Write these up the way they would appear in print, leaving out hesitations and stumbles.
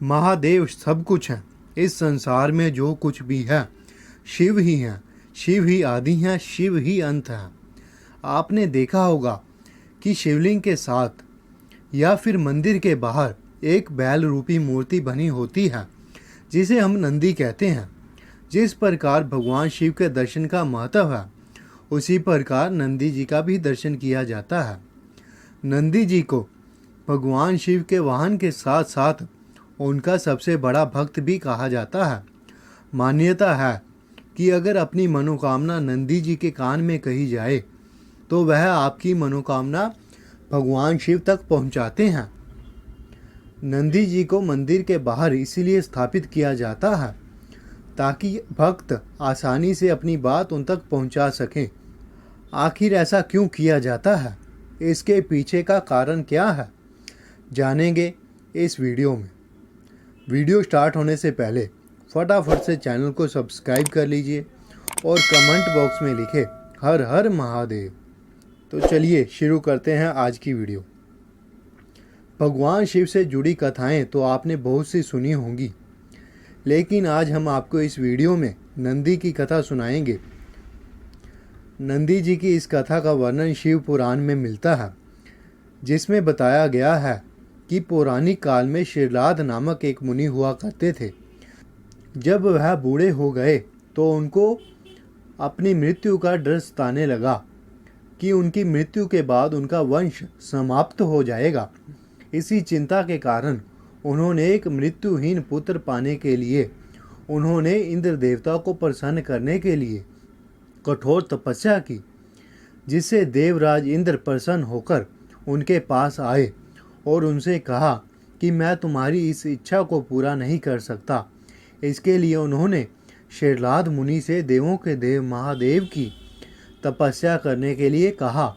महादेव सब कुछ है। इस संसार में जो कुछ भी है शिव ही है। शिव ही आदि है, शिव ही अंत है। आपने देखा होगा कि शिवलिंग के साथ या फिर मंदिर के बाहर एक बैल रूपी मूर्ति बनी होती है जिसे हम नंदी कहते हैं। जिस प्रकार भगवान शिव के दर्शन का महत्व है उसी प्रकार नंदी जी का भी दर्शन किया जाता है। नंदी जी को भगवान शिव के वाहन के साथ साथ उनका सबसे बड़ा भक्त भी कहा जाता है। मान्यता है कि अगर अपनी मनोकामना नंदी जी के कान में कही जाए तो वह आपकी मनोकामना भगवान शिव तक पहुंचाते हैं। नंदी जी को मंदिर के बाहर इसीलिए स्थापित किया जाता है ताकि भक्त आसानी से अपनी बात उन तक पहुंचा सकें। आखिर ऐसा क्यों किया जाता है, इसके पीछे का कारण क्या है, जानेंगे इस वीडियो में। वीडियो स्टार्ट होने से पहले फटाफट से चैनल को सब्सक्राइब कर लीजिए और कमेंट बॉक्स में लिखे हर हर महादेव। तो चलिए शुरू करते हैं आज की वीडियो। भगवान शिव से जुड़ी कथाएं तो आपने बहुत सी सुनी होंगी, लेकिन आज हम आपको इस वीडियो में नंदी की कथा सुनाएंगे। नंदी जी की इस कथा का वर्णन शिव पुराण में मिलता है, जिसमें बताया गया है कि पौराणिक काल में शिवलाद नामक एक मुनि हुआ करते थे। जब वह बूढ़े हो गए तो उनको अपनी मृत्यु का डर सताने लगा कि उनकी मृत्यु के बाद उनका वंश समाप्त हो जाएगा। इसी चिंता के कारण उन्होंने एक मृत्युहीन पुत्र पाने के लिए उन्होंने इंद्र देवता को प्रसन्न करने के लिए कठोर तपस्या की, जिससे देवराज इंद्र प्रसन्न होकर उनके पास आए और उनसे कहा कि मैं तुम्हारी इस इच्छा को पूरा नहीं कर सकता। इसके लिए उन्होंने शेरलाद मुनि से देवों के देव महादेव की तपस्या करने के लिए कहा।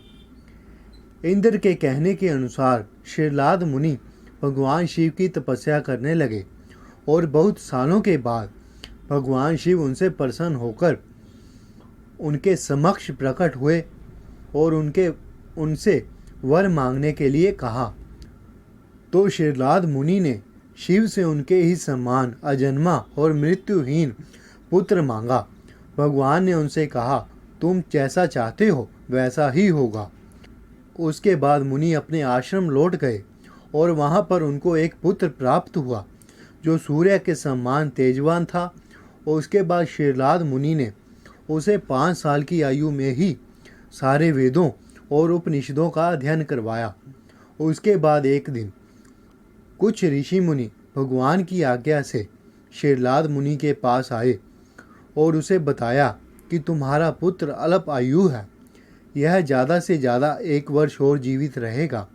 इंद्र के कहने के अनुसार शेरलाद मुनि भगवान शिव की तपस्या करने लगे और बहुत सालों के बाद भगवान शिव उनसे प्रसन्न होकर उनके समक्ष प्रकट हुए और उनसे वर मांगने के लिए कहा। तो शेरलाद मुनि ने शिव से उनके ही समान अजन्मा और मृत्युहीन पुत्र मांगा। भगवान ने उनसे कहा, तुम जैसा चाहते हो वैसा ही होगा। उसके बाद मुनि अपने आश्रम लौट गए और वहां पर उनको एक पुत्र प्राप्त हुआ जो सूर्य के समान तेजवान था। और उसके बाद शेरलाद मुनि ने उसे 5 साल की आयु में ही सारे वेदों और उपनिषदों का अध्ययन करवाया। उसके बाद एक दिन कुछ ऋषि मुनि भगवान की आज्ञा से शेरलाद मुनि के पास आए और उसे बताया कि तुम्हारा पुत्र अल्प आयु है, यह ज़्यादा से ज़्यादा 1 वर्ष और जीवित रहेगा।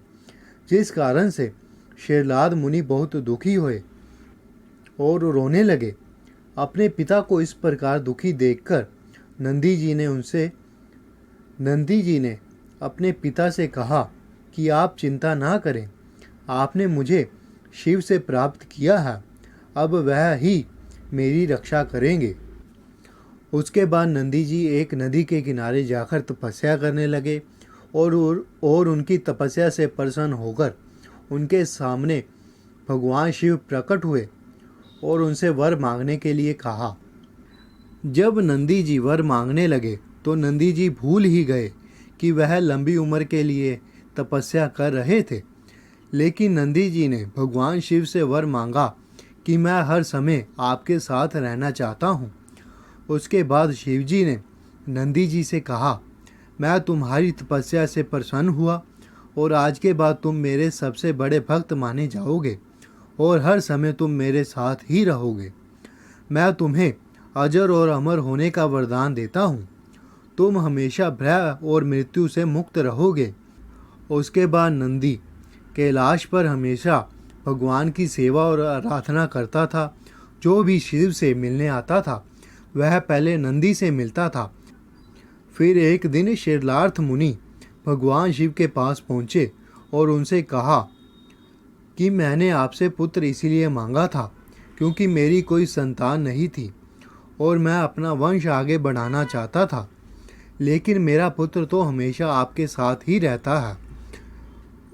जिस कारण से शेरलाद मुनि बहुत दुखी हुए और रोने लगे। अपने पिता को इस प्रकार दुखी देखकर नंदी जी ने अपने पिता से कहा कि आप चिंता ना करें, आपने मुझे शिव से प्राप्त किया है, अब वह ही मेरी रक्षा करेंगे। उसके बाद नंदी जी एक नदी के किनारे जाकर तपस्या करने लगे और उनकी तपस्या से प्रसन्न होकर उनके सामने भगवान शिव प्रकट हुए और उनसे वर मांगने के लिए कहा। जब नंदी जी वर मांगने लगे तो नंदी जी भूल ही गए कि वह लंबी उम्र के लिए तपस्या कर रहे थे। लेकिन नंदी जी ने भगवान शिव से वर मांगा कि मैं हर समय आपके साथ रहना चाहता हूँ। उसके बाद शिव जी ने नंदी जी से कहा, मैं तुम्हारी तपस्या से प्रसन्न हुआ और आज के बाद तुम मेरे सबसे बड़े भक्त माने जाओगे और हर समय तुम मेरे साथ ही रहोगे। मैं तुम्हें अजर और अमर होने का वरदान देता हूँ। तुम हमेशा भय और मृत्यु से मुक्त रहोगे। उसके बाद नंदी कैलाश पर हमेशा भगवान की सेवा और आराधना करता था। जो भी शिव से मिलने आता था वह पहले नंदी से मिलता था। फिर एक दिन शेरलार्थ मुनि भगवान शिव के पास पहुँचे और उनसे कहा कि मैंने आपसे पुत्र इसीलिए मांगा था क्योंकि मेरी कोई संतान नहीं थी और मैं अपना वंश आगे बढ़ाना चाहता था, लेकिन मेरा पुत्र तो हमेशा आपके साथ ही रहता है।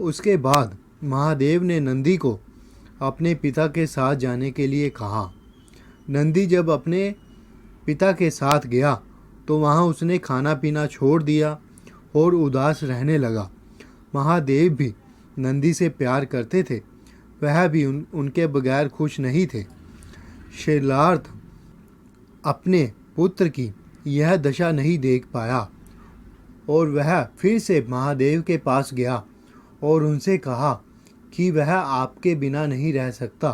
उसके बाद महादेव ने नंदी को अपने पिता के साथ जाने के लिए कहा। नंदी जब अपने पिता के साथ गया तो वहाँ उसने खाना पीना छोड़ दिया और उदास रहने लगा। महादेव भी नंदी से प्यार करते थे, वह भी उनके बगैर खुश नहीं थे। शैलार्थ अपने पुत्र की यह दशा नहीं देख पाया और वह फिर से महादेव के पास गया और उनसे कहा कि वह आपके बिना नहीं रह सकता,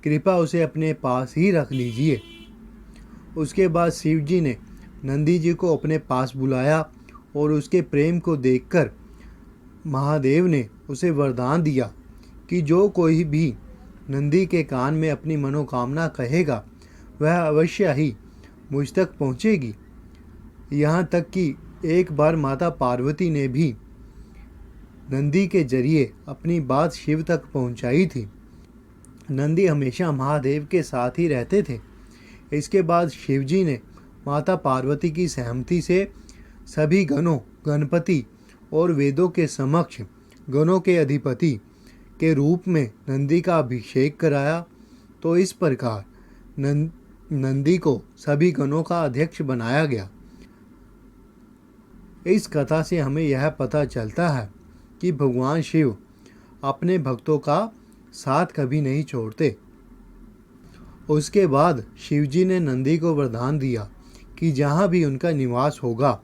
कृपया उसे अपने पास ही रख लीजिए। उसके बाद शिव जी ने नंदी जी को अपने पास बुलाया और उसके प्रेम को देखकर महादेव ने उसे वरदान दिया कि जो कोई भी नंदी के कान में अपनी मनोकामना कहेगा वह अवश्य ही मुझ तक पहुँचेगी। यहाँ तक कि एक बार माता पार्वती ने भी नंदी के जरिए अपनी बात शिव तक पहुँचाई थी। नंदी हमेशा महादेव के साथ ही रहते थे। इसके बाद शिवजी ने माता पार्वती की सहमति से सभी गणों, गणपति और वेदों के समक्ष गणों के अधिपति के रूप में नंदी का अभिषेक कराया। तो इस प्रकार नंदी को सभी गणों का अध्यक्ष बनाया गया। इस कथा से हमें यह पता चलता है कि भगवान शिव अपने भक्तों का साथ कभी नहीं छोड़ते। उसके बाद शिवजी ने नंदी को वरदान दिया कि जहाँ भी उनका निवास होगा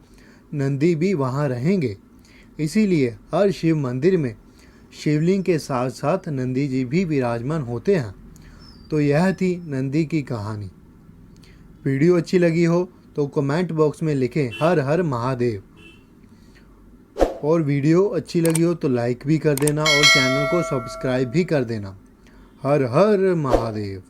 नंदी भी वहाँ रहेंगे। इसीलिए हर शिव मंदिर में शिवलिंग के साथ साथ नंदी जी भी विराजमान होते हैं। तो यह थी नंदी की कहानी। वीडियो अच्छी लगी हो तो कमेंट बॉक्स में लिखें हर हर महादेव, और वीडियो अच्छी लगी हो तो लाइक भी कर देना और चैनल को सब्सक्राइब भी कर देना। हर हर महादेव।